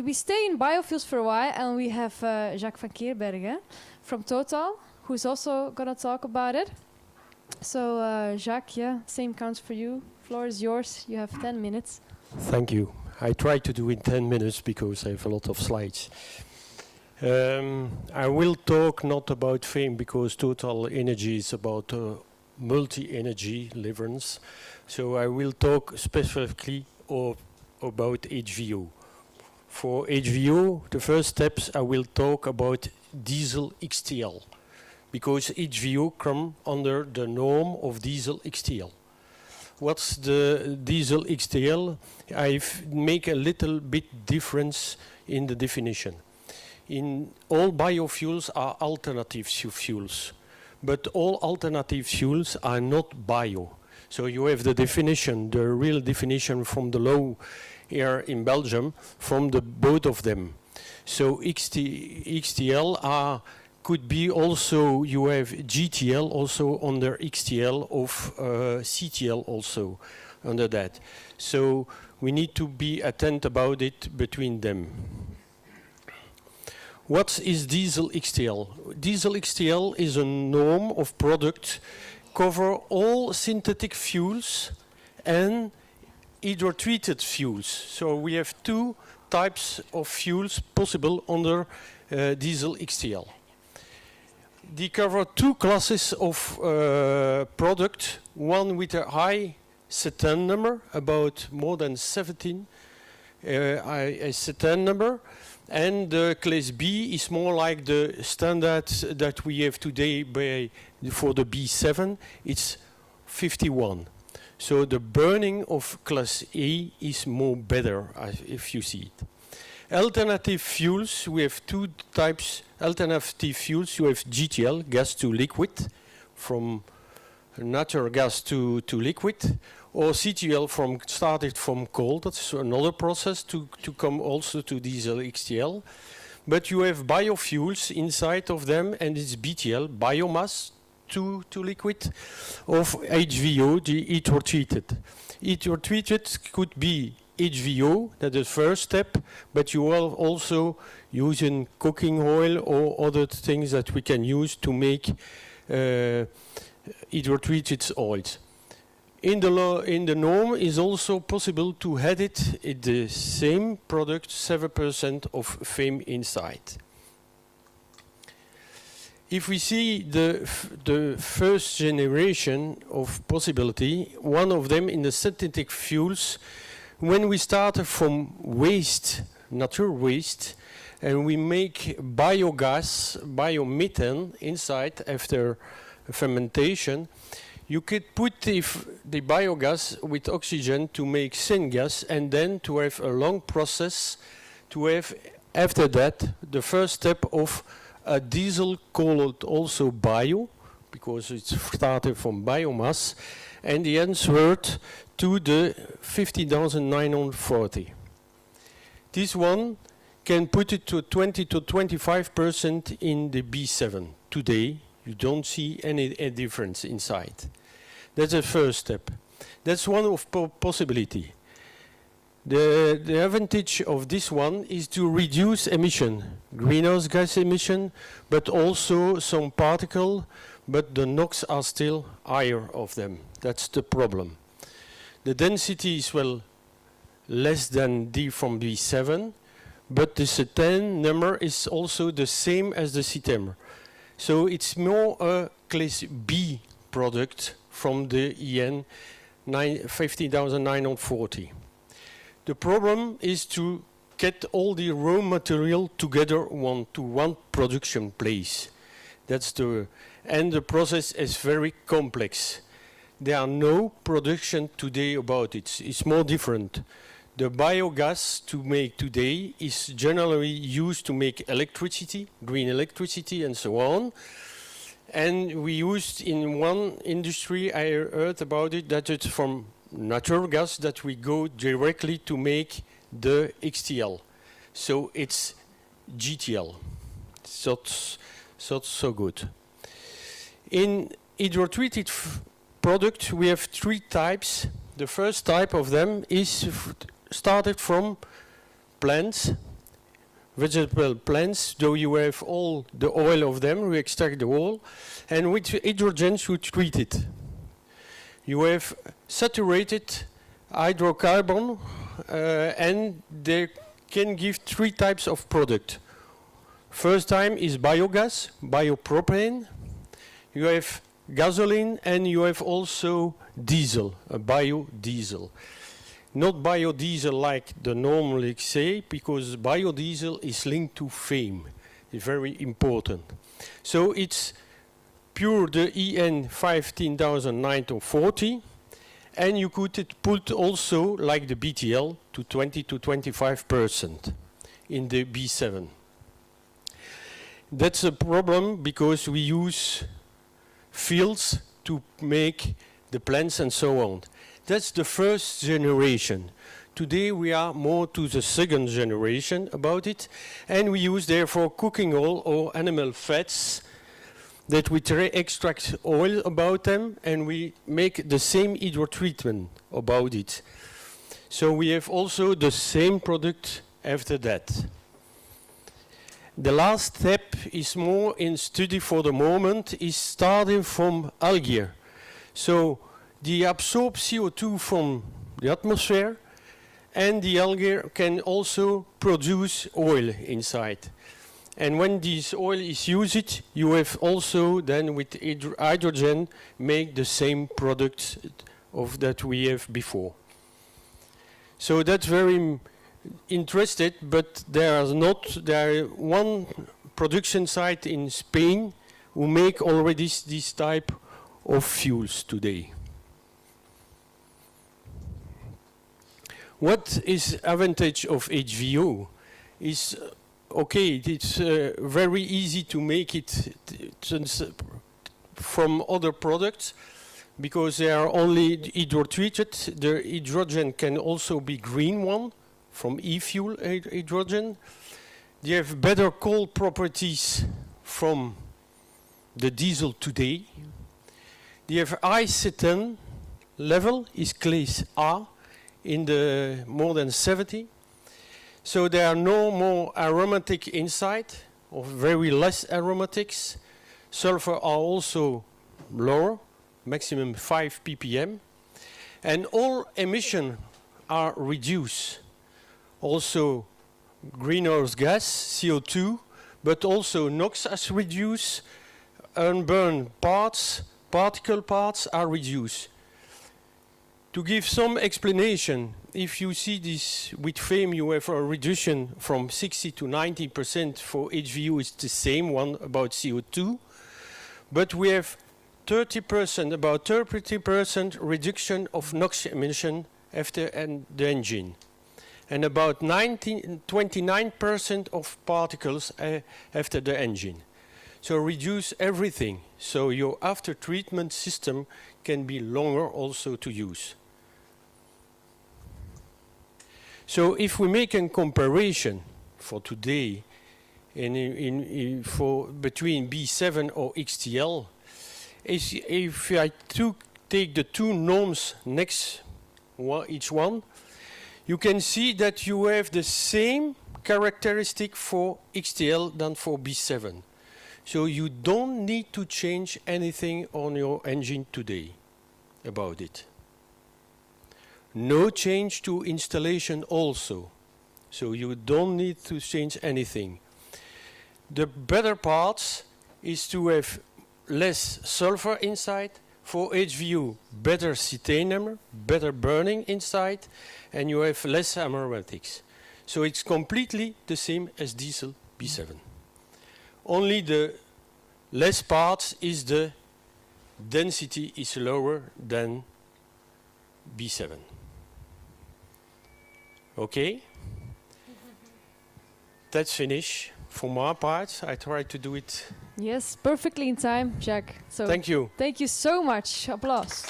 we stay in biofuels for a while, and we have Jacques Vankeerberghen from Total, who's also going to talk about it. So, Jacques, yeah, same counts for you. Floor is yours. You have 10 minutes. Thank you. I try to do in 10 minutes because I have a lot of slides. I will talk not about FAME because Total Energy is about multi-energy leverance. So I will talk specifically about HVO. For HVO, the first steps I will talk about diesel XTL because HVO come under the norm of diesel XTL. What's the diesel XTL? I make a little bit difference in the definition. In all biofuels are alternative fuels, but all alternative fuels are not bio. So you have the definition, the real definition from the law here in Belgium, from the both of them. So XTL could be also, you have GTL also under XTL of CTL also under that. So we need to be attentive about it between them. What is diesel XTL? Diesel XTL is a norm of product cover all synthetic fuels and hydrotreated fuels. So we have two types of fuels possible under diesel XTL. They cover two classes of product, one with a high cetane number, about more than 17 a cetane number, and class B is more like the standard that we have today for the B7, it's 51. So the burning of class A is more better if you see it. Alternative fuels, we have two types. Alternative fuels, you have GTL, gas to liquid, from natural gas to liquid, or CTL started from coal. That's another process to come also to diesel XTL. But you have biofuels inside of them, and it's BTL, biomass to liquid, of HVO, the hydrotreated. Hydrotreated could be HVO, that's the first step, but you are also using cooking oil or other things that we can use to make hydrotreated oils. In the norm is also possible to add it in the same product 7% of FAME inside. If we see the first generation of possibility, one of them in the synthetic fuels, when we started from waste, natural waste, and we make biogas, biomethane inside after fermentation, you could put the biogas with oxygen to make syngas, and then to have a long process to have, after that, the first step of a diesel called also bio, because it's started from biomass, and the answer to the 50,940. This one can put it to 20 to 25% in the B7. Today, you don't see any difference inside. That's the first step. That's one of possibility. The advantage of this one is to reduce emission, greenhouse gas emission, but also some particle, but the NOx are still higher of them. That's the problem. The density is well less than D from B7, but the cetane number is also the same as the cetane. So it's more a class B product from the EN 50,940. The problem is to get all the raw material together to one production place. And the process is very complex. There are no production today about it. It's more different. The biogas to make today is generally used to make electricity, green electricity, and so on. And we used in one industry, I heard about it, that it's from natural gas that we go directly to make the XTL. So it's GTL. So good. In hydrotreated product, we have three types. The first type of them is started from plants, vegetable plants, though you have all the oil of them, we extract the oil, and with hydrogens you treat it. You have saturated hydrocarbon, and they can give 3 types of product. First time is biogas, biopropane. You have gasoline, and you have also diesel, a biodiesel. Not biodiesel like the normally say, because biodiesel is linked to fame. It's very important. So it's pure the EN 15940, and you could put also, like the BTL, to 20 to 25% in the B7. That's a problem because we use fields to make the plants and so on. That's the first generation. Today we are more to the second generation about it, and we use therefore cooking oil or animal fats that we extract oil about them, and we make the same hydrotreatment about it. So we have also the same product after that. The last step is more in study for the moment, is starting from algae. So they absorb CO2 from the atmosphere, and the algae can also produce oil inside. And when this oil is used, you have also then with hydrogen make the same products of that we have before. So that's very interesting, but there are one production site in Spain who make already this type of fuels today. What is advantage of HVO is okay, it's very easy to make it from other products because they are only hydrotreated. The hydrogen can also be green one from e-fuel hydrogen. They have better cold properties from the diesel today. They have high cetane level is class A in the more than 70. So there are no more aromatic inside, or very less aromatics. Sulfur are also lower, maximum 5 ppm. And all emissions are reduced. Also greenhouse gas, CO2, but also NOx is reduced, unburned parts, particle parts are reduced. To give some explanation, if you see this with FAME, you have a reduction from 60 to 90% for HVO, it's the same one about CO2. But we have 30%, about 30% reduction of NOx emission after the engine. And about 29% of particles after the engine. So reduce everything. So your after treatment system can be longer also to use. So if we make a comparison for today between B7 or XTL, if I take the two norms next each one, you can see that you have the same characteristic for XTL than for B7. So you don't need to change anything on your engine today about it. No change to installation also. So you don't need to change anything. The better parts is to have less sulfur inside. For HVO, better cetane number, better burning inside, and you have less aromatics. So it's completely the same as diesel B7. Only the less parts is the density is lower than B7. Okay? That's finished. For my part, I tried to do it. Yes, perfectly in time, Jacques. So thank you. Thank you so much. Applause.